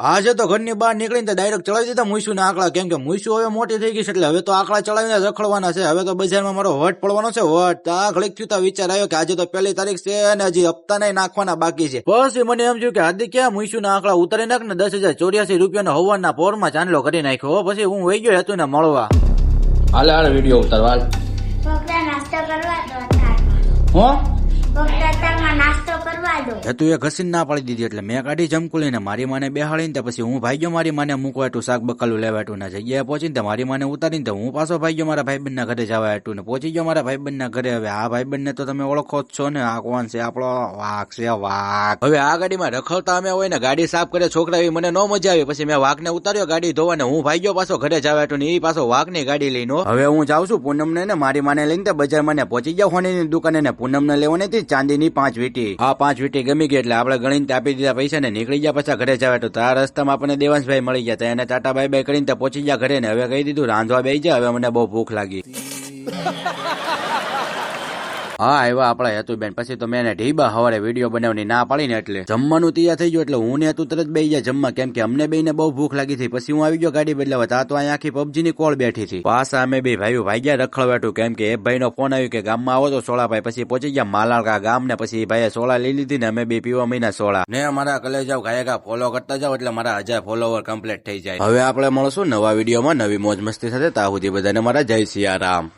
આજે તો ઘરની બહાર નીકળીને ડાયરેક્ટ ચડાવી દીધા મુઈસુ ના આંકડા, કેમ કે મુઈસુ હવે મોટી થઈ ગઈ છે એટલે હવે તો આંકડા ચડાવીને રખડવાના છે. હવે તો બજારમાં મારો વટ પડવાનો છે. વટ આ ઘડીક થયું વિચાર આવ્યો કે આજે તો 1 તારીખ છે અને હજી હપ્તા નહીં નાખવાના બાકી છે. પછી મને એમ થયું કે હાર્દિક ક્યાં મુઈસુ ના આંકડા ઉતારી નાખ ને 10,084 રૂપિયાનો હવાના પોરમાં ચાંદલો કરી નાખ્યો. પછી હું વહી ગયો હતું ને મળવા. હાલ વિડીયો ઉતારવા નાસ્તો કરવા દો. નાસ્તો કરવા દો. તું એ ઘસીને ના પાડી દીધી એટલે મેં કાઢી જમકુલીને મારી માને બેહાડીને પછી હું ભાગ્યો મારી માને મૂકવા હતું શાક બકાલું લેવા હતું ને જગ્યાએ પહોંચીને મારી માને ઉતારીને હું પાછો ભાગ્યો મારા ભાઈબંધ ના ઘરે જવા હતું ને પહોંચી ગયો મારા ભાઈબંધ ના ઘરે. હવે આ ભાઈબંધ ને તો તમે ઓળખો જ છો ને, આ કોણ છે? આપણો વાઘ છે, વાઘ. હવે આ ગાડીમાં રખડતા અમે હોય ને ગાડી સાફ કરે છોકરા, એવી મને નો મજા આવી. પછી મેં વાઘને ઉતાર્યો ગાડી ધોવા ને હું ભાગ્યો પાછો ઘરે જવા હતું ને એ પાછો વાઘની ગાડી લઈને. હવે હું જાઉં છું પૂનમ ને મારી માને લઈને બજારમાં ને પહોંચી ગયા હોનીની દુકાને ને પૂનમ ને લેવાની હતી ચાંદીની 5 વીટી. આ 5 વીટી ગમી ગઈ એટલે આપણે ગણીને આપી દીધા પૈસા ને નીકળી ગયા પાછા ઘરે જવા. તો આ રસ્તામાં આપણને દેવાંશભાઈ મળી ગયા હતા, એને ટાટા બાય બાય કરીને પહોંચી ગયા ઘરે ને હવે કહી દીધું રાંધવા બેસી જાય, હવે મને બહુ ભૂખ લાગી. હા આવ્યા આપડા હેતુબેન. પછી તો મેં ઢીબા હવારે વિડીયો બનાવવાની ના પાડીને એટલે જમવાનું તૈયાર થઈ ગયું એટલે હું ને હેતુ તરત બેસી ગયા જમવા, કેમ કે અમને બેને બહુ ભૂખ લાગી હતી. પછી હું આવી ગયો ગાડી બદલાવા. તા તો અહીંયા આખી પબજી ની કોલ બેઠી હતી. પાછા અમે બે ભાઈઓ ભાગ્યા રખડવાટું, કેમ કે એ ભાઈ નો ફોન આવ્યો કે ગામમાં આવો તો સોળા ભાઈ. પછી પહોંચી ગયા માલાળકા ગામ ને પછી ભાઈએ સોળા લઈ લીધી ને અમે બે પીવા મહિના સોળા ને અમારા કલે જાવ ગાયકા ફોલો કરતા જાવ એટલે મારા 1000 ફોલોવર કમ્પ્લીટ થઈ જાય. હવે આપણે મળશું નવા વિડીયોમાં નવી મોજ મસ્તી સાથે. તા સુધી બધાને મારા જય સિયારામ.